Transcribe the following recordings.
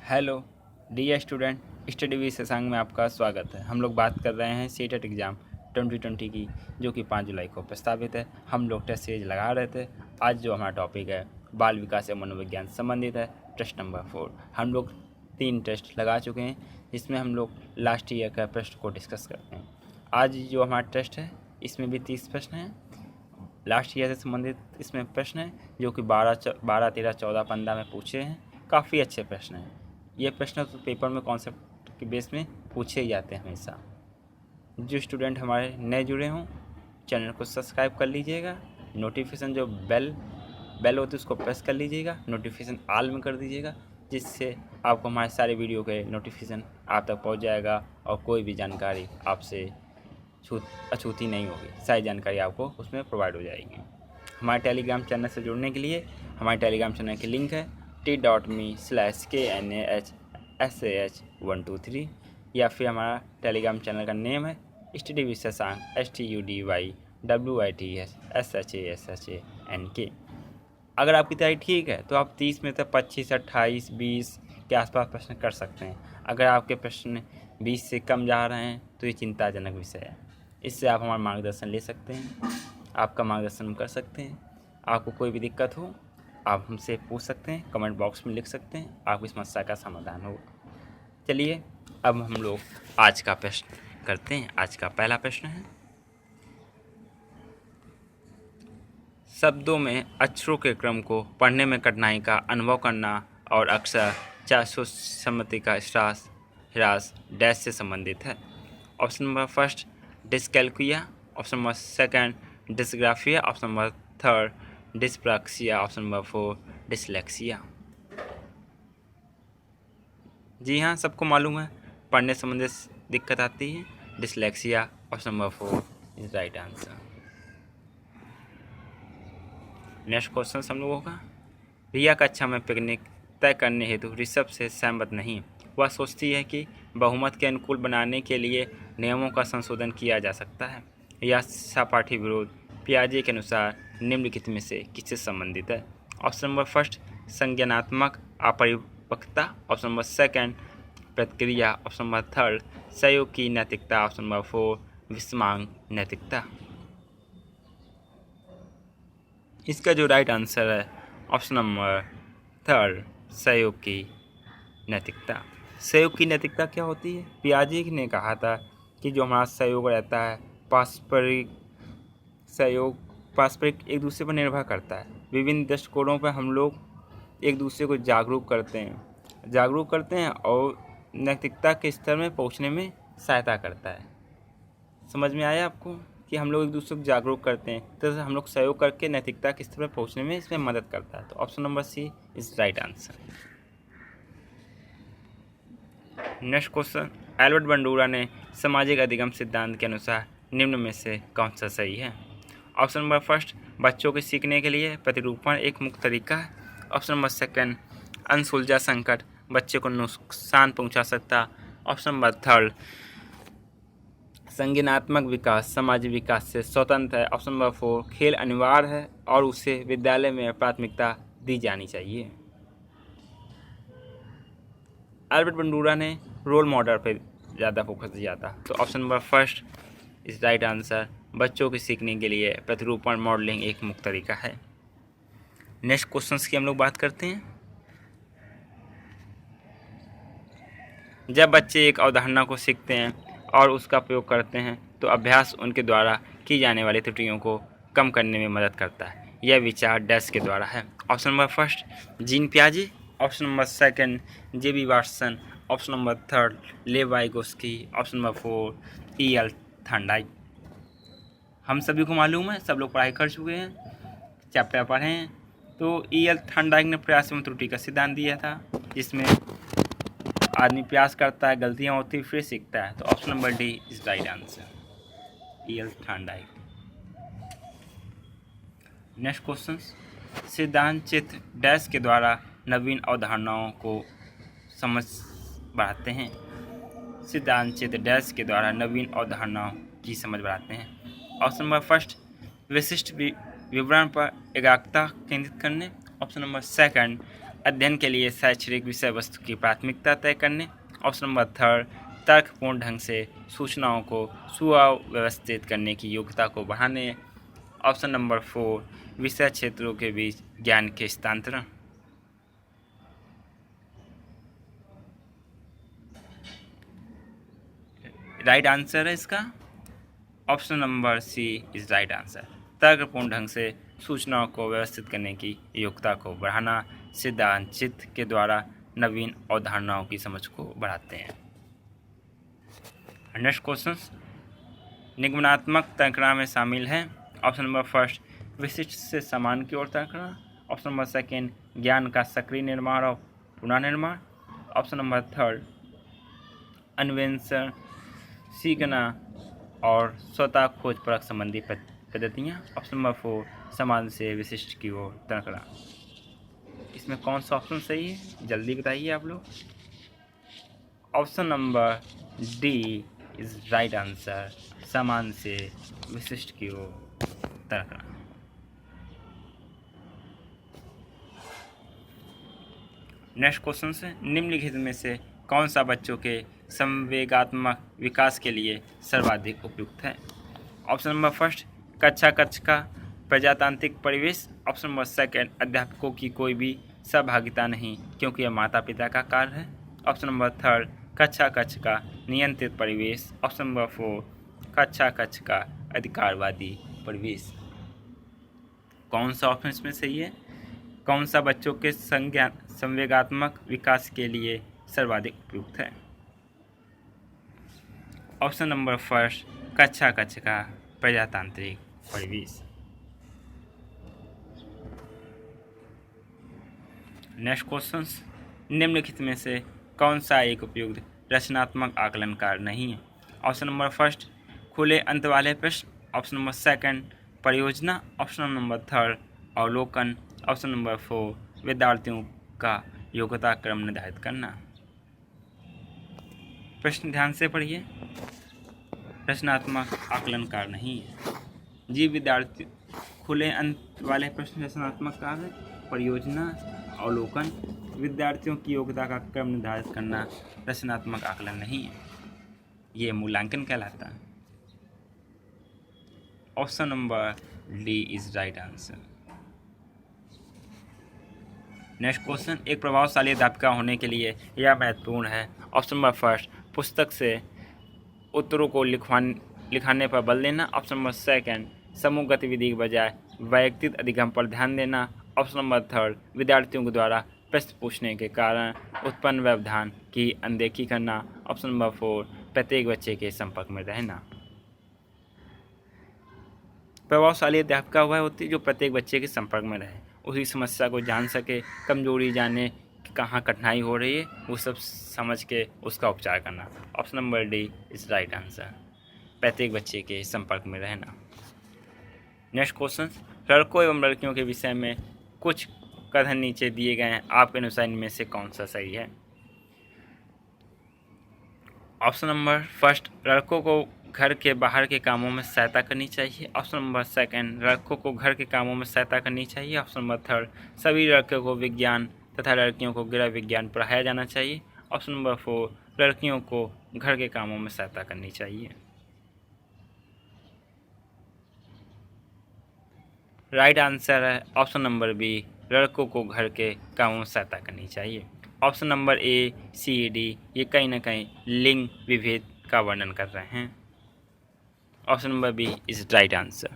Hello dear student, study with Shashank में आपका स्वागत है। हम लोग बात कर रहे हैं सीटेट एग्ज़ाम 2020 की, जो कि 5 जुलाई को प्रस्तावित है। हम लोग टेस्ट सीरीज लगा रहे थे। आज जो हमारा टॉपिक है बाल विकास एवं मनोविज्ञान संबंधित है, टेस्ट नंबर 4। हम लोग 3 टेस्ट लगा चुके हैं, जिसमें हम लोग लास्ट ईयर का प्रश्न को डिस्कस करते हैं। आज जो हमारा टेस्ट है, इसमें भी 30 प्रश्न हैं। लास्ट ईयर से संबंधित इसमें प्रश्न है, जो कि 12, 13, 14, 15 में पूछे हैं। काफ़ी अच्छे प्रश्न हैं। ये प्रश्न तो पेपर में कॉन्सेप्ट के बेस में पूछे ही जाते हैं हमेशा। जो स्टूडेंट हमारे नए जुड़े हों, चैनल को सब्सक्राइब कर लीजिएगा। नोटिफिकेशन जो बेल होती है उसको प्रेस कर लीजिएगा, नोटिफिकेशन ऑल में कर दीजिएगा, जिससे आपको हमारे सारे वीडियो के नोटिफिकेशन आप तक पहुंच जाएगा और कोई भी जानकारी आपसे अछूती नहीं होगी। सारी जानकारी आपको उसमें प्रोवाइड हो जाएगी। हमारे टेलीग्राम चैनल से जुड़ने के लिए हमारे टेलीग्राम चैनल की लिंक है t.me/knashah123, या फिर हमारा टेलीग्राम चैनल का नेम है स्टडी विद शशांक STUDYWITHSHASHANK। अगर आपकी तैयारी ठीक है तो आप 30 में से 25, 28, 20 के आसपास प्रश्न कर सकते हैं। अगर आपके प्रश्न 20 से कम जा रहे हैं तो ये चिंताजनक विषय है। इससे आप हमारा मार्गदर्शन ले सकते हैं, आपका मार्गदर्शन कर सकते हैं। आपको कोई भी दिक्कत हो आप हमसे पूछ सकते हैं, कमेंट बॉक्स में लिख सकते हैं, आपकी समस्या का समाधान होगा। चलिए अब हम लोग आज का प्रश्न करते हैं। आज का पहला प्रश्न है, शब्दों में अक्षरों के क्रम को पढ़ने में कठिनाई का अनुभव करना और अक्सर चाशुष सम्मति का ह्रास डैश से संबंधित है। Option number first dyscalculia, option number second dysgraphia, option number third dyspraxia, option number 4 dyslexia. जी हाँ, सबको मालूम है पढ़ने संबंधित दिक्कत आती है, dyslexia. Option number 4 is right answer. Next question हम लोगों का, रिया कक्षा में पिकनिक तय करने हेतु ऋषभ से सहमत नहीं। वह सोचती है कि बहुमत के अनुकूल बनाने के लिए नियमों का संशोधन किया जा सकता है। यह सहपाठी विरोध पियाजे के अनुसार निम्नलिखित में से किससे संबंधित है। ऑप्शन नंबर फर्स्ट संज्ञानात्मक अपरिपक्वता, ऑप्शन नंबर सेकंड प्रतिक्रिया, ऑप्शन नंबर थर्ड सहयोग की नैतिकता, ऑप्शन नंबर 4 विस्मांग नैतिकता। इसका जो राइट आंसर है ऑप्शन नंबर थर्ड सहयोग की नैतिकता। सहयोग की नैतिकता क्या होती है? पियाजे ने कहा था कि जो हमारा सहयोग रहता है, पारस्परिक सहयोग पारस्परिक एक दूसरे पर निर्भर करता है। विभिन्न दृष्टिकोणों पर हम लोग एक दूसरे को जागरूक करते हैं और नैतिकता के स्तर में पहुंचने में सहायता करता है। समझ में आया आपको कि हम लोग एक दूसरे को जागरूक करते हैं, तो हम लोग सहयोग करके नैतिकता के स्तर पर पहुंचने में इसमें मदद करता है। तो option number C is right answer. Next question, Albert Bandura ने सामाजिक अधिगम सिद्धांत के अनुसार निम्न में से कौन सा सही है। ऑप्शन नंबर फर्स्ट बच्चों के सीखने के लिए प्रतिरूपण एक मुख्य तरीका है। ऑप्शन नंबर सेकंड अनसुलझा संकट बच्चे को नुकसान पहुंचा सकता। ऑप्शन नंबर थर्ड संज्ञानात्मक विकास सामाजिक विकास से स्वतंत्र है। ऑप्शन नंबर 4 खेल अनिवार्य है और उसे विद्यालय में प्राथमिकता दी जानी चाहिए। एल्बर्ट बंडूरा ने रोल मॉडल पर ज़्यादा फोकस दिया था। तो option number first is right answer. बच्चों के सीखने के लिए प्रतिरूपण मॉडलिंग एक मुख्य तरीका है। नेक्स्ट क्वेश्चंस की हम लोग बात करते हैं। जब बच्चे एक अवधारणा को सीखते हैं और उसका प्रयोग करते हैं तो अभ्यास उनके द्वारा की जाने वाली त्रुटियों को कम करने में मदद करता है। यह विचार डैश के द्वारा है। ऑप्शन नंबर फर्स्ट जीन पियाजे, option number second JB Watson, option number third Lev Vygotsky, option number 4 E.L. Thorndike. हम सभी को मालूम है, सब लोग पढ़ाई कर चुके हैं, चैप्टर पढ़े हैं। तो E.L. थॉर्नडाइक ने प्रयास एवं त्रुटि का सिद्धांत दिया था, जिसमें आदमी प्रयास करता है, गलतियाँ होती फिर सीखता है। तो option number D is right answer, E.L. Thorndike. Next question, सिद्धांत चित्र डैश के द्वारा नवीन अवधारणाओं को समझ बढ़ाते हैं। सिद्धांत चित्र डैश के द्वारा नवीन अवधारणाओं की समझ बढ़ाते हैं। ऑप्शन नंबर फर्स्ट विशिष्ट विवरण पर एकाग्रता केंद्रित करने। ऑप्शन नंबर सेकंड अध्ययन के लिए शैक्षणिक विषय वस्तु की प्राथमिकता तय करने। ऑप्शन नंबर थर्ड, तर्कपूर्ण ढंग से सूचनाओं को सुव्यवस्थित करने की योग्यता को बढ़ाने। ऑप्शन नंबर फोर, विषय क्षेत्रों के बीच ज्ञान के हस्तांतरण। राइट आंसर है इसका option number C is right answer. तर्कपूर्ण ढंग से सूचनाओं को व्यवस्थित करने की योग्यता को बढ़ाना सिद्धांत चित्त के द्वारा नवीन अवधारणाओं की समझ को बढ़ाते हैं। नेक्स्ट क्वेश्चन निगमनात्मक तर्कना में शामिल है। ऑप्शन नंबर फर्स्ट, विशिष्ट से समान की ओर तर्कना। ऑप्शन नंबर सेकेंड, ज्ञान का सक्रिय निर्माण और पुनर्निर्माण। ऑप्शन नंबर थर्ड, अन्वेषण, सीखना और स्वतः खोज परख संबंधी पद्धतियाँ। ऑप्शन नंबर फोर, समाज से विशिष्ट की ओर तर्कना। इसमें कौन सा ऑप्शन सही है, जल्दी बताइए आप लोग। Option number D is right answer, समान से विशिष्ट की ओर तर्कना। नेक्स्ट क्वेश्चन से, निम्नलिखित में से कौन सा बच्चों के संवेगात्मक विकास के लिए सर्वाधिक उपयुक्त है। ऑप्शन नंबर फर्स्ट, कक्षा कक्ष का प्रजातांत्रिक परिवेश। ऑप्शन नंबर सेकेंड, अध्यापकों की कोई भी सहभागिता नहीं क्योंकि यह माता पिता का कार्य है। ऑप्शन नंबर थर्ड, कक्षा कक्ष का नियंत्रित परिवेश। ऑप्शन नंबर फोर, कक्षा कक्ष का अधिकारवादी परिवेश। कौन सा ऑप्शन इसमें सही है, कौन सा बच्चों के संवेगात्मक विकास के लिए सर्वाधिक उपयुक्त है। ऑप्शन नंबर फर्स्ट, कक्षा कक्ष का प्रजातांत्रिक परिवेश। नेक्स्ट क्वेश्चन, निम्नलिखित में से कौन सा एक उपयुक्त रचनात्मक आकलन कार्य नहीं है। ऑप्शन नंबर फर्स्ट, खुले अंत वाले प्रश्न। ऑप्शन नंबर सेकंड, परियोजना। ऑप्शन नंबर थर्ड, अवलोकन। ऑप्शन नंबर फोर, विद्यार्थियों का योग्यता क्रम निर्धारित करना। प्रश्न ध्यान से पढ़िए, रचनात्मक आकलन कार्य नहीं है जी विद्यार्थी। खुले अंत वाले प्रश्न रचनात्मक कार्य, परियोजना, अवलोकन, विद्यार्थियों की योग्यता का क्रम निर्धारित करना रचनात्मक आकलन नहीं है, ये मूल्यांकन कहलाता है। Option number D is right answer. Next question, एक प्रभावशाली अध्यापिका होने के लिए यह महत्वपूर्ण है। ऑप्शन नंबर फर्स्ट, पुस्तक से उत्तरों को लिखाने पर बल देना। ऑप्शन नंबर सेकंड, समूह गतिविधि के बजाय वैयक्तिक अधिगम पर ध्यान देना। ऑप्शन नंबर थर्ड, विद्यार्थियों के द्वारा प्रश्न पूछने के कारण उत्पन्न व्यवधान की अनदेखी करना। ऑप्शन नंबर फोर, प्रत्येक बच्चे के संपर्क में रहना। प्रभावशाली अध्यापिका वह होती है जो प्रत्येक बच्चे के संपर्क में रहे, उसी समस्या को जान सके, कमजोरी जाने कि कहाँ कठिनाई हो रही है, वो सब समझ के उसका उपचार करना। Option number D is right answer, प्रत्येक बच्चे के संपर्क में रहना। नेक्स्ट क्वेश्चन, लड़कों एवं लड़कियों के विषय में कुछ कथन नीचे दिए गए हैं, आपके अनुसार इनमें से कौन सा सही है। ऑप्शन नंबर फर्स्ट, लड़कों को घर के बाहर के कामों में सहायता करनी चाहिए। ऑप्शन नंबर सेकंड, लड़कों को घर के कामों में सहायता करनी चाहिए। ऑप्शन नंबर थर्ड, सभी लड़कों को विज्ञान तथा लड़कियों को गृह विज्ञान पढ़ाया जाना चाहिए। ऑप्शन नंबर फोर, लड़कियों को घर के कामों में सहायता करनी चाहिए। राइट आंसर है ऑप्शन नंबर बी, लड़कों को घर के कामों में सहायता करनी चाहिए। Option number A, C, D ये कहीं ना कहीं लिंग विभेद का वर्णन कर रहे हैं। Option number B is right answer.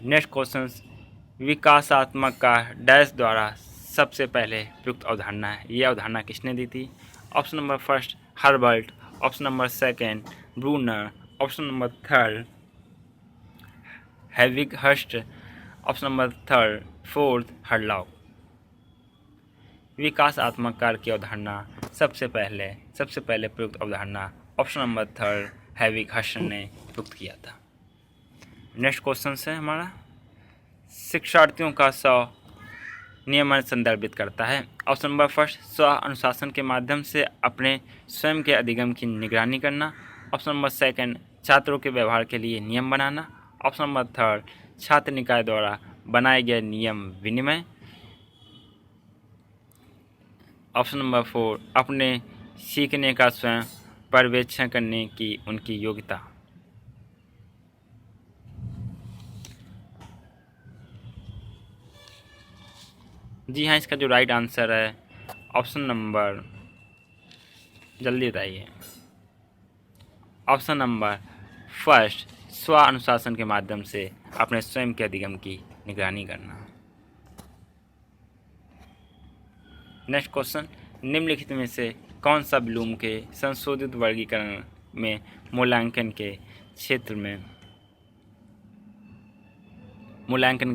Next question, विकासात्मक का डैश द्वारा सबसे पहले प्रयुक्त अवधारणा है, ये अवधारणा किसने दी थी। Option number first, Herbert. Option number second, Bruner. Option number third, Havighurst. Option number third, fourth, Hurlock. विकासात्मक कार्य की अवधारणा सबसे पहले प्रयुक्त अवधारणा ऑप्शन नंबर थर्ड, हेविगहर्स्ट ने प्रयुक्त किया था। नेक्स्ट क्वेश्चन है हमारा, शिक्षार्थियों का नियमन संदर्भित करता है। ऑप्शन नंबर फर्स्ट, स्व अनुशासन के माध्यम से अपने स्वयं के अधिगम की निगरानी करना। ऑप्शन नंबर सेकंड, छात्रों के व्यवहार के लिए नियम बनाना। ऑप्शन नंबर थर्ड, छात्र निकाय द्वारा बनाए गए नियम विनिमय। ऑप्शन नंबर 4 अपने सीखने का स्वयं पर्यवेक्षण करने की उनकी योग्यता। जी हाँ, इसका जो राइट आंसर है ऑप्शन नंबर, जल्दी बताइए, ऑप्शन नंबर फर्स्ट, स्व अनुशासन के माध्यम से अपने स्वयं के अधिगम की निगरानी करना। नेक्स्ट क्वेश्चन, निम्नलिखित में से कौन सा ब्लूम के संशोधित वर्गीकरण में मूल्यांकन के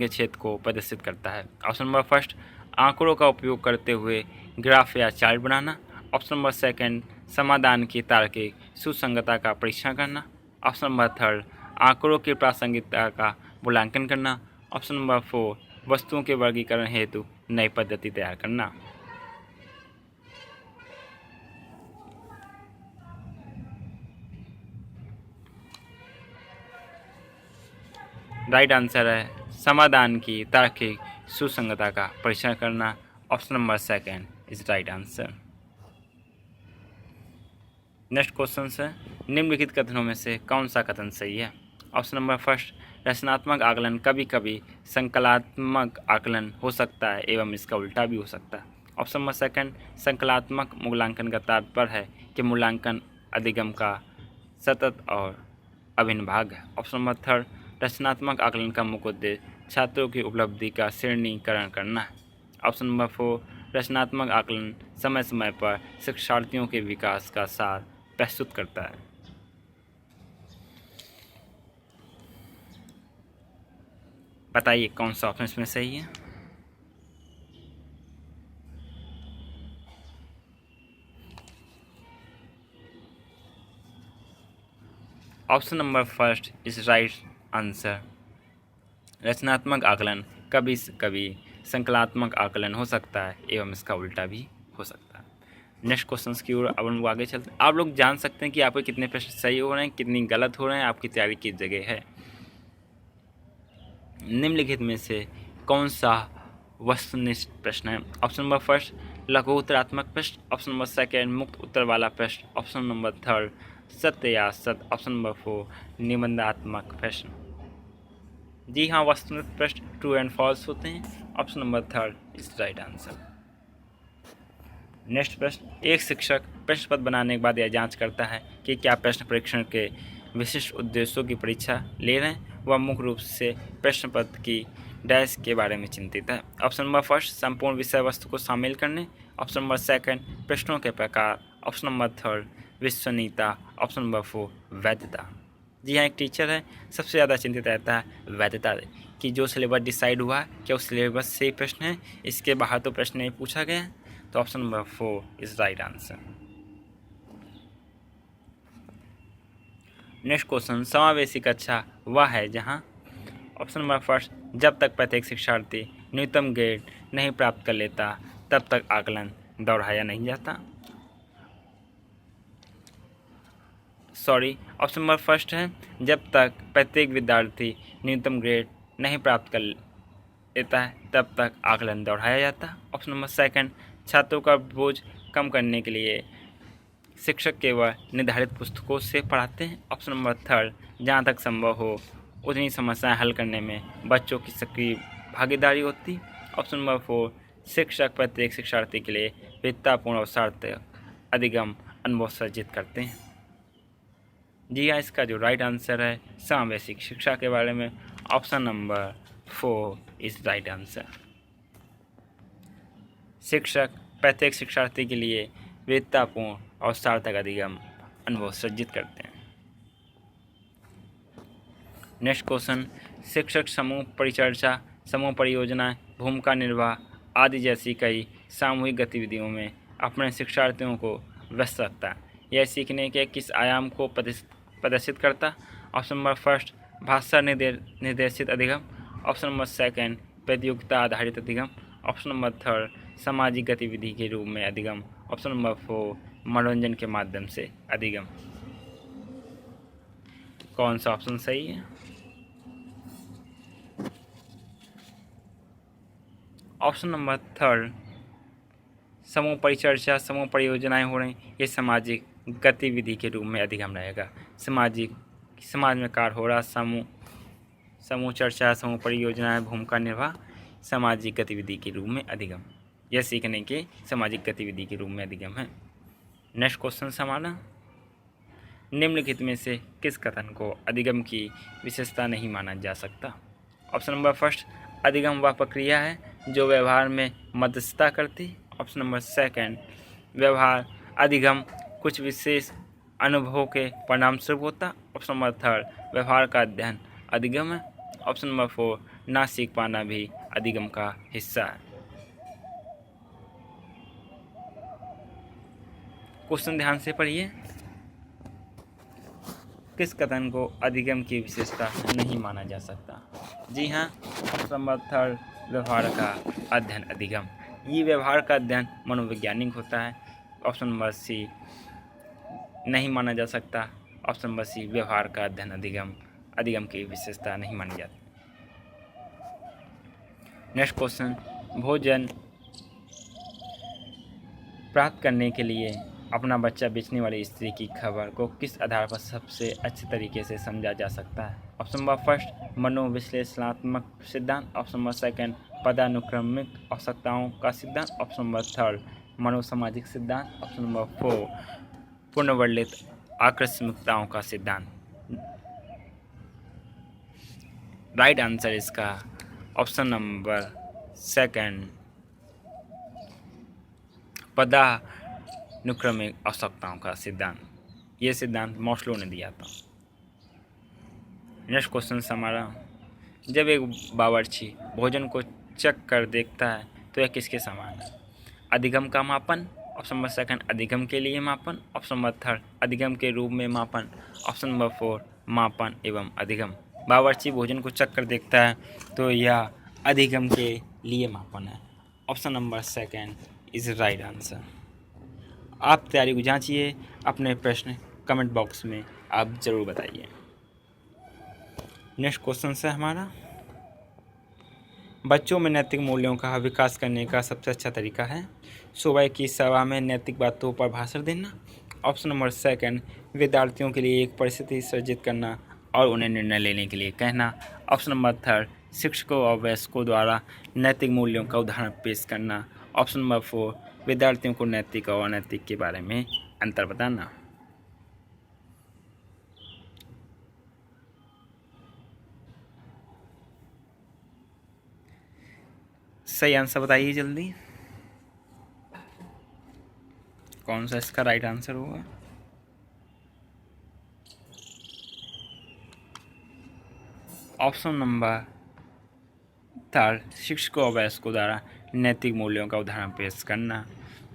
क्षेत्र को प्रदर्शित करता है। ऑप्शन नंबर फर्स्ट, आंकड़ों का उपयोग करते हुए ग्राफ या चार्ट बनाना। ऑप्शन नंबर सेकंड, समाधान की तार्किक सुसंगतता का परीक्षण करना। ऑप्शन नंबर थर्ड, आंकड़ों की प्रासंगिकता का मूल्यांकन करना। ऑप्शन नंबर 4, वस्तुओं के वर्गीकरण हेतु नई पद्धति तैयार करना। राइट आंसर है समाधान की तार्किक सुसंगतता का परीक्षण करना। Option number second is right answer. Next question है, निम्नलिखित कथनों में से कौन सा कथन सही है। ऑप्शन नंबर फर्स्ट, रचनात्मक आकलन कभी कभी संकलात्मक आकलन हो सकता है एवं इसका उल्टा भी हो सकता है। ऑप्शन नंबर सेकंड, संकलात्मक मूल्यांकन का तात्पर्य है कि मूल्यांकन अधिगम का सतत और अभिन्न भाग है। ऑप्शन नंबर थर्ड, रचनात्मक आकलन का मुख्य उद्देश्य छात्रों की उपलब्धि का श्रेणीकरण करना है। ऑप्शन नंबर 4, रचनात्मक आकलन समय समय पर शिक्षार्थियों के विकास का सार प्रस्तुत करता है। बताइए कौन सा ऑप्शन इसमें सही है। Option number first is right answer. रचनात्मक आकलन कभी कभी संकलात्मक आकलन हो सकता है एवं इसका उल्टा भी हो सकता है। नेक्स्ट क्वेश्चन की ओर अब हम लोग आगे चलते हैं। आप लोग जान सकते हैं कि आपके कितने प्रश्न सही हो रहे हैं, कितनी गलत हो रहे हैं, आपकी तैयारी किस जगह है। निम्नलिखित में से कौन सा वस्तुनिष्ठ प्रश्न है। ऑप्शन नंबर फर्स्ट, लघु उत्तरात्मक प्रश्न। ऑप्शन नंबर सेकंड, मुक्त उत्तर वाला प्रश्न। ऑप्शन नंबर थर्ड, सत्य या असत्य। ऑप्शन नंबर 4, निबंधात्मक प्रश्न। जी हाँ, वस्तुनिष्ठ प्रश्न ट्रू एंड फॉल्स होते हैं। Option number third is right answer. Next प्रश्न, एक शिक्षक प्रश्न पत्र बनाने के बाद यह जांच करता है कि क्या प्रश्न परीक्षण के विशिष्ट उद्देश्यों की परीक्षा ले रहे हैं। वह मुख्य रूप से प्रश्न पत्र की डैश के बारे में चिंतित है। ऑप्शन नंबर फर्स्ट, संपूर्ण विषय वस्तु को शामिल करने। ऑप्शन नंबर सेकंड, प्रश्नों के प्रकार। ऑप्शन नंबर थर्ड, विश्वसनीयता। ऑप्शन नंबर 4, वैधता। जी हाँ, एक टीचर है, सबसे ज़्यादा चिंतित रहता है वैधता कि जो सिलेबस डिसाइड हुआ क्या उस सिलेबस से ही प्रश्न है, इसके बाहर तो प्रश्न नहीं पूछा गया है। तो option number 4 is right answer. Next question, समावेशी कक्षा वह है जहाँ। ऑप्शन नंबर फर्स्ट, जब तक प्रत्येक शिक्षार्थी न्यूनतम ग्रेड नहीं प्राप्त कर लेता तब तक आकलन दोहराया नहीं जाता। ऑप्शन नंबर फर्स्ट है, जब तक प्रत्येक विद्यार्थी न्यूनतम ग्रेड नहीं प्राप्त कर लेता है तब तक आकलन दोहराया जाता है। ऑप्शन नंबर सेकंड, छात्रों का बोझ कम करने के लिए शिक्षक केवल निर्धारित पुस्तकों से पढ़ाते हैं। ऑप्शन नंबर थर्ड, जहाँ तक संभव हो उतनी समस्याएं हल करने में बच्चों की सक्रिय भागीदारी होती। ऑप्शन नंबर 4, शिक्षक प्रत्येक शिक्षार्थी के लिए विद्यापूर्ण और सार्थक अधिगम अनुभव सर्जित करते हैं। जी हाँ, इसका जो राइट आंसर है समावेशिक शिक्षा के बारे में। Option number 4 is right answer. शिक्षक प्रत्येक शिक्षार्थी के लिए विद्यापूर्ण और सार्थक अधिगम अनुभव सर्जित करते हैं। नेक्स्ट क्वेश्चन, शिक्षक समूह परिचर्चा, समूह परियोजना, भूमिका निर्वाह आदि जैसी कई सामूहिक गतिविधियों में अपने शिक्षार्थियों को व्यस्त रखता है। यह सीखने के किस आयाम को प्रदर्शित करता। ऑप्शन नंबर फर्स्ट, भाषा निर्देशित अधिगम। ऑप्शन नंबर सेकंड, प्रतियोगिता आधारित अधिगम। ऑप्शन नंबर थर्ड, सामाजिक गतिविधि के रूप में अधिगम। ऑप्शन नंबर 4, मनोरंजन के माध्यम से अधिगम। कौन सा ऑप्शन सही है। ऑप्शन नंबर थर्ड समूह परिचर्चा, समूह परियोजनाएं हो रही, ये सामाजिक गतिविधि के रूप में अधिगम रहेगा। समाज में कार्य हो रहा, समूह चर्चा, समूह परियोजनाएं, भूमिका निर्वाह सामाजिक गतिविधि के रूप में अधिगम, यह सीखने के सामाजिक गतिविधि के रूप में अधिगम है। नेक्स्ट क्वेश्चन हमारा, निम्नलिखित में से किस कथन को अधिगम की विशेषता नहीं माना जा सकता? ऑप्शन नंबर फर्स्ट, अधिगम वह प्रक्रिया है जो व्यवहार में मध्यस्थता करती। ऑप्शन नंबर सेकंड, व्यवहार अधिगम कुछ विशेष अनुभवों के परिणाम स्वरूप होता। ऑप्शन नंबर थर्ड, व्यवहार का अध्ययन अधिगम है। ऑप्शन नंबर फोर, ना सीख पाना भी अधिगम का हिस्सा है। क्वेश्चन ध्यान से पढ़िए। किस कथन को अधिगम की विशेषता नहीं माना जा सकता? जी हाँ, ऑप्शन नंबर थर्ड, व्यवहार का अध्ययन अधिगम। ये व्यवहार का अध्ययन मनोवैज्ञानिक होता है। ऑप्शन नंबर सी, नहीं माना जा सकता। ऑप्शन नंबर सी, व्यवहार का अध्ययन अधिगम की विशेषता नहीं मानी जाती। नेक्स्ट क्वेश्चन, भोजन प्राप्त करने के लिए अपना बच्चा बेचने वाली स्त्री की खबर को किस आधार पर सबसे अच्छे तरीके से समझा जा सकता है? ऑप्शन नंबर फर्स्ट, मनोविश्लेषणात्मक सिद्धांत। ऑप्शन नंबर सेकंड, पदानुक्रमिक आवश्यकताओं का सिद्धांत। ऑप्शन नंबर थर्ड, मनोसामाजिक सिद्धांत। ऑप्शन नंबर फोर, पुनर्वर्लित आकस्मिकताओं का सिद्धांत। राइट आंसर इसका ऑप्शन नंबर सेकंड, पदानुक्रमिक आवश्यकताओं का सिद्धांत। ये सिद्धांत मॉस्लो ने दिया था। नेक्स्ट क्वेश्चन हमारा, जब एक बावर्ची भोजन को चख कर देखता है तो यह किसके समान है? अधिगम का मापन। ऑप्शन नंबर सेकंड, अधिगम के लिए मापन। ऑप्शन नंबर थर्ड, अधिगम के रूप में मापन। ऑप्शन नंबर फोर, मापन एवं अधिगम। बावर्ची भोजन को चख कर देखता है तो यह अधिगम के लिए मापन है। Option number second is right answer. आप तैयारी को जांचिए, अपने प्रश्न कमेंट बॉक्स में आप ज़रूर बताइए। नेक्स्ट क्वेश्चन है हमारा, बच्चों में नैतिक मूल्यों का विकास करने का सबसे अच्छा तरीका है सुबह की सभा में नैतिक बातों पर भाषण देना। ऑप्शन नंबर सेकंड, विद्यार्थियों के लिए एक परिस्थिति सृजित करना और उन्हें निर्णय लेने के लिए कहना। ऑप्शन नंबर थर्ड, शिक्षकों और वयस्कों द्वारा नैतिक मूल्यों का उदाहरण पेश करना। ऑप्शन नंबर फोर, विद्यार्थियों को नैतिक और अनैतिक के बारे में अंतर बताना। सही आंसर बताइए जल्दी, कौन सा इसका राइट आंसर होगा? ऑप्शन नंबर थर्ड, शिक्षकों और वयस्कों द्वारा नैतिक मूल्यों का उदाहरण पेश करना।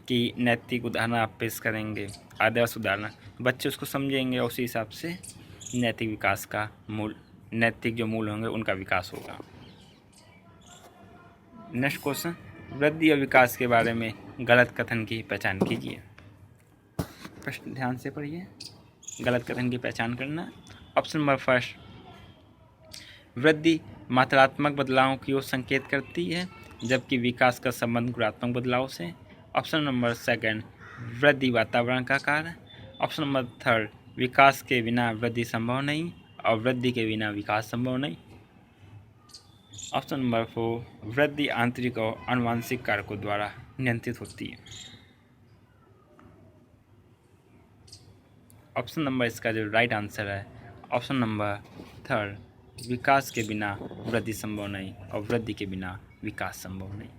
कि नैतिक उदाहरण आप पेश करेंगे, आदर्श उदाहरण, बच्चे उसको समझेंगे और उसी हिसाब से नैतिक विकास का नैतिक जो मूल होंगे उनका विकास होगा। नेक्स्ट क्वेश्चन, वृद्धि और विकास के बारे में गलत कथन की पहचान कीजिए। प्रश्न ध्यान से पढ़िए, गलत कथन की पहचान करना। ऑप्शन नंबर फर्स्ट, वृद्धि मात्रात्मक बदलावों की ओर संकेत करती है जबकि विकास का संबंध गुणात्मक बदलाव से। ऑप्शन नंबर सेकंड, वृद्धि वातावरण का कार्य। ऑप्शन नंबर थर्ड, विकास के बिना वृद्धि संभव नहीं और वृद्धि के बिना विकास संभव नहीं। ऑप्शन नंबर फोर, वृद्धि आंतरिक और आनुवंशिक कारकों द्वारा नियंत्रित होती है। ऑप्शन नंबर इसका जो राइट आंसर है ऑप्शन नंबर थर्ड, विकास के बिना वृद्धि संभव नहीं और वृद्धि के बिना विकास संभव नहीं।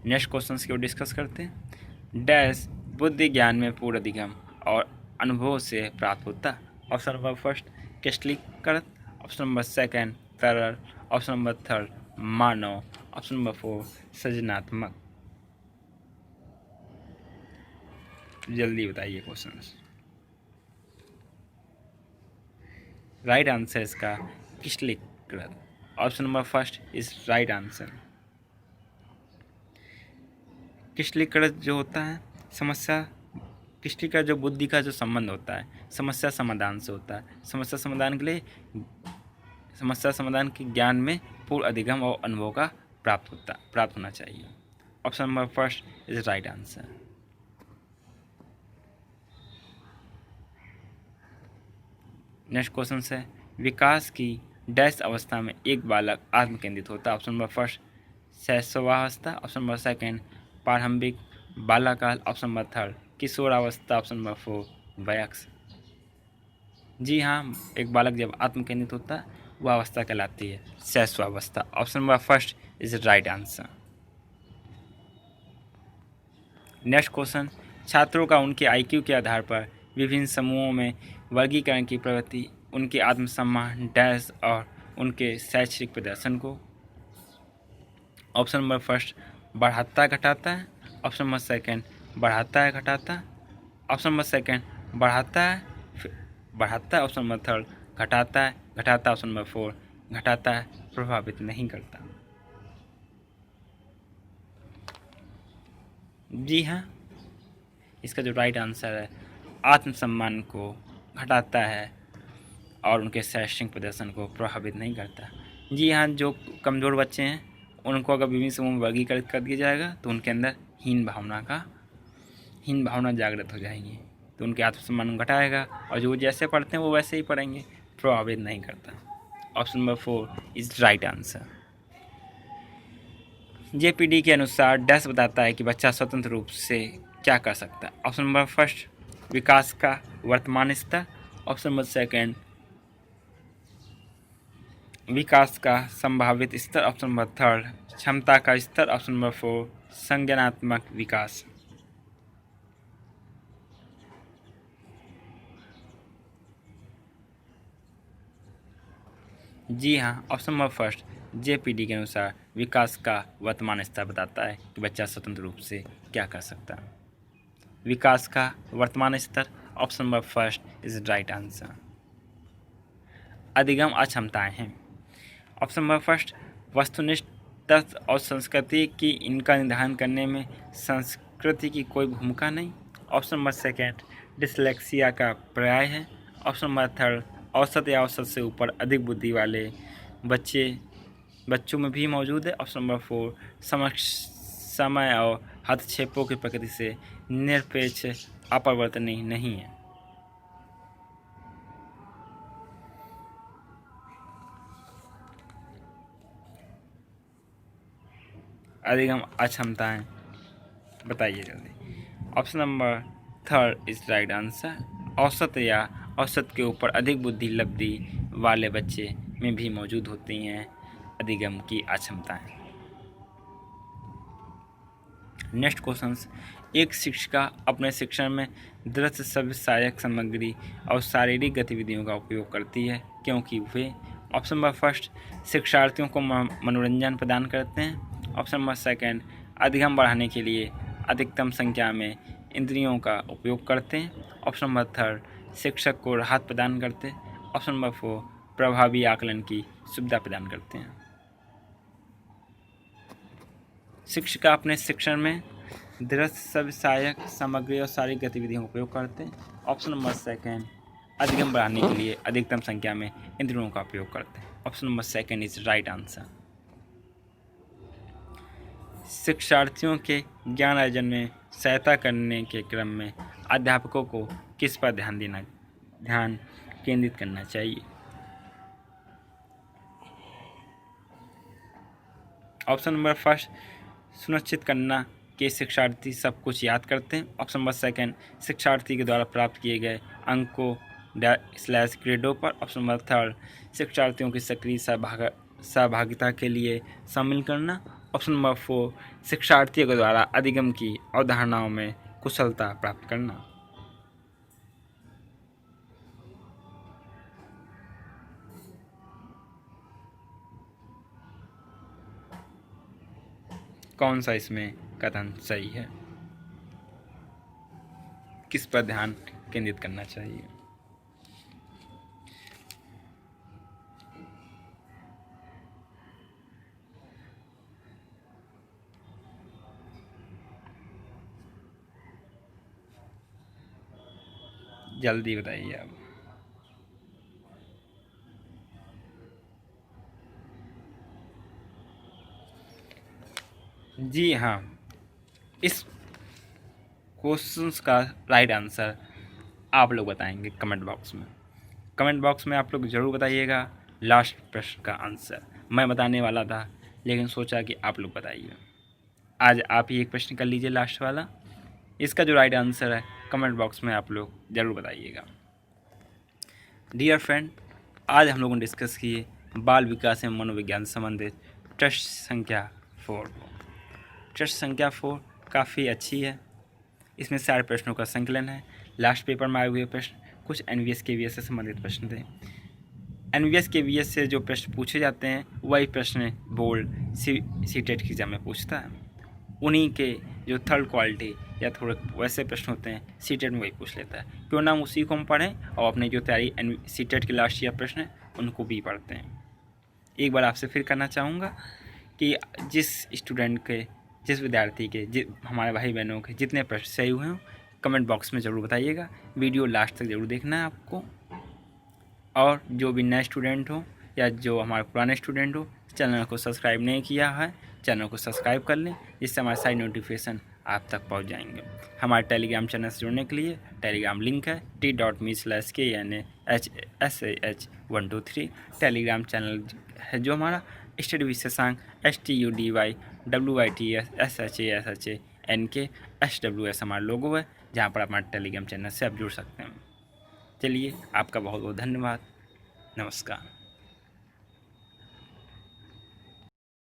नेक्स्ट क्वेश्चन की ओर डिस्कस करते हैं। डैश बुद्धि ज्ञान में पूर्ण अधिगम और अनुभव से प्राप्त होता है। ऑप्शन नंबर फर्स्ट, क्रिस्टलीकृत। ऑप्शन नंबर सेकंड, तरल। ऑप्शन नंबर थर्ड, मानव। ऑप्शन नंबर फोर, सृजनात्मक। जल्दी बताइए क्वेश्चन। राइट आंसर इसका क्रिस्टलीकृत। Option number first is right answer. क्रिस्टलीकृत जो होता है समस्या, क्रिस्टलीकृत जो बुद्धि का जो संबंध होता है समस्या समाधान से होता है। समस्या समाधान के लिए समस्या समाधान के ज्ञान में पूर्ण अधिगम और अनुभव का प्राप्त होना चाहिए। Option number first is right answer. Next question है, विकास की डैश अवस्था में एक बालक आत्मकेंद्रित होता है। ऑप्शन नंबर फर्स्ट शैशवावस्था, ऑप्शन नंबर सेकंड प्रारंभिक बाल्यकाल, ऑप्शन नंबर थर्ड किशोरावस्था, ऑप्शन नंबर फोर वयस्क। जी हाँ, एक बालक जब आत्मकेंद्रित होता है वह अवस्था कहलाती है शैशवावस्था। Option number first is right answer. Next question, छात्रों का उनके आईक्यू के आधार पर विभिन्न समूहों में वर्गीकरण की प्रवृत्ति उनके आत्मसम्मान डैश और उनके शैक्षणिक प्रदर्शन को ऑप्शन नंबर फर्स्ट बढ़ाता है घटाता है, ऑप्शन नंबर सेकंड बढ़ाता है घटाता है, ऑप्शन नंबर सेकंड बढ़ाता है बढ़ाता है, ऑप्शन नंबर थर्ड घटाता है घटाता, ऑप्शन नंबर फोर घटाता है प्रभावित नहीं करता। जी हाँ, इसका जो राइट आंसर है आत्मसम्मान को घटाता है और उनके शैक्षणिक प्रदर्शन को प्रभावित नहीं करता। जी हाँ, जो कमज़ोर बच्चे हैं उनको अगर विभिन्न समूह में वर्गीकृत कर दिया जाएगा तो उनके अंदर हीन भावना जागृत हो जाएगी, तो उनके आत्मसम्मान घटाएगा, और जो जैसे पढ़ते हैं वो वैसे ही पढ़ेंगे, प्रभावित नहीं करता। Option number four is right answer. JPD के अनुसार डैश बताता है कि बच्चा स्वतंत्र रूप से क्या कर सकता है। ऑप्शन नंबर फर्स्ट विकास का वर्तमान स्तर, ऑप्शन नंबर सेकंड विकास का संभावित स्तर, ऑप्शन नंबर थर्ड क्षमता का स्तर, ऑप्शन नंबर फोर संज्ञानात्मक विकास। जी हाँ, ऑप्शन नंबर फर्स्ट जेपीडी के अनुसार विकास का वर्तमान स्तर बताता है कि बच्चा स्वतंत्र रूप से क्या कर सकता है। विकास का वर्तमान स्तर, option number first is right answer. अधिगम अक्षमताएं हैं। ऑप्शन नंबर फर्स्ट वस्तुनिष्ठ तथ्य और संस्कृति की इनका निर्धारण करने में संस्कृति की कोई भूमिका नहीं। ऑप्शन नंबर सेकेंड डिसलेक्सिया का पर्याय है। ऑप्शन नंबर थर्ड औसत या औसत से ऊपर अधिक बुद्धि वाले बच्चों में भी मौजूद है। ऑप्शन नंबर फोर समय और हस्तक्षेपों की प्रकृति से निरपेक्ष अपरिवर्तनीय नहीं है। अधिगम अक्षमताएं बताइए जल्दी। Option number third is right answer. औसत या औसत के ऊपर अधिक बुद्धि लब्धि वाले बच्चे में भी मौजूद होती हैं अधिगम की अक्षमताएं। नेक्स्ट क्वेश्चंस, एक शिक्षिका अपने शिक्षण में दृश्य श्रव्य सहायक सामग्री और शारीरिक गतिविधियों का उपयोग करती है क्योंकि वे ऑप्शन नंबर फर्स्ट शिक्षार्थियों को मनोरंजन प्रदान करते हैं। ऑप्शन नंबर सेकंड अधिगम बढ़ाने के लिए अधिकतम संख्या में इंद्रियों का उपयोग करते हैं। ऑप्शन नंबर थर्ड शिक्षक को राहत प्रदान करते हैं। ऑप्शन नंबर फोर प्रभावी आकलन की सुविधा प्रदान करते हैं। शिक्षिका अपने शिक्षण में दृश्य श्रव्य सहायक सामग्री और शारीरिक गतिविधियों का उपयोग करते हैं। ऑप्शन नंबर सेकंड अधिगम बढ़ाने के लिए अधिकतम संख्या में इंद्रियों का उपयोग करते हैं। Option number second is right answer. शिक्षार्थियों के ज्ञान अर्जन में सहायता करने के क्रम में अध्यापकों को किस पर ध्यान केंद्रित करना चाहिए। ऑप्शन नंबर फर्स्ट सुनिश्चित करना कि शिक्षार्थी सब कुछ याद करते हैं। ऑप्शन नंबर सेकंड शिक्षार्थी के द्वारा प्राप्त किए गए अंकों / ग्रेडों पर। ऑप्शन नंबर थर्ड शिक्षार्थियों की सक्रिय सहभागिता के लिए शामिल करना। ऑप्शन नंबर फोर शिक्षार्थियों के द्वारा अधिगम की अवधारणाओं में कुशलता प्राप्त करना। कौन सा इसमें कथन सही है, किस पर ध्यान केंद्रित करना चाहिए। जल्दी बताइए अब। जी हाँ, इस क्वेश्चंस का राइट आंसर आप लोग बताएंगे कमेंट बॉक्स में। कमेंट बॉक्स में आप लोग ज़रूर बताइएगा लास्ट प्रश्न का आंसर। मैं बताने वाला था लेकिन सोचा कि आप लोग बताइए। आज आप ही एक प्रश्न कर लीजिए लास्ट वाला। इसका जो राइट आंसर है कमेंट बॉक्स में आप लोग ज़रूर बताइएगा। डियर फ्रेंड, आज हम लोगों ने डिस्कस किए बाल विकास एवं मनोविज्ञान से संबंधित प्रश्न संख्या 4। प्रश्न संख्या 4 काफ़ी अच्छी है। इसमें 4 प्रश्नों का संकलन है। लास्ट पेपर में आए हुए प्रश्न कुछ NVS KVS से संबंधित प्रश्न थे। NVS KVS से जो प्रश्न पूछे जाते हैं वही प्रश्न बोर्ड सीटेट की एग्जाम में पूछता है। उन्हीं के जो थर्ड क्वालिटी या थोड़े वैसे प्रश्न होते हैं सीटेट में वही पूछ लेता है। क्यों ना हम उसी को हम पढ़ें और अपनी जो तैयारी सीटेट के लास्ट ईयर प्रश्न है उनको भी पढ़ते हैं। एक बार आपसे फिर करना चाहूँगा कि जिस विद्यार्थी के हमारे भाई बहनों के जितने प्रश्न सही हुए हों कमेंट बॉक्स में ज़रूर बताइएगा। वीडियो लास्ट तक ज़रूर देखना है आपको। और जो भी नए स्टूडेंट हो या जो हमारे पुराने स्टूडेंट हो चैनल को सब्सक्राइब नहीं किया है चैनल को सब्सक्राइब कर लें, जिससे हमारे सारी नोटिफिकेशन आप तक पहुंच जाएंगे। हमारे टेलीग्राम चैनल से जुड़ने के लिए टेलीग्राम लिंक है t.me/KNASSH123 टेलीग्राम चैनल है जो हमारा स्टडी विद शशांक STUDYWITSHASHANK हमारा लोगो है, जहाँ पर हमारे टेलीग्राम चैनल से आप जुड़ सकते हैं। चलिए, आपका बहुत बहुत धन्यवाद। नमस्कार।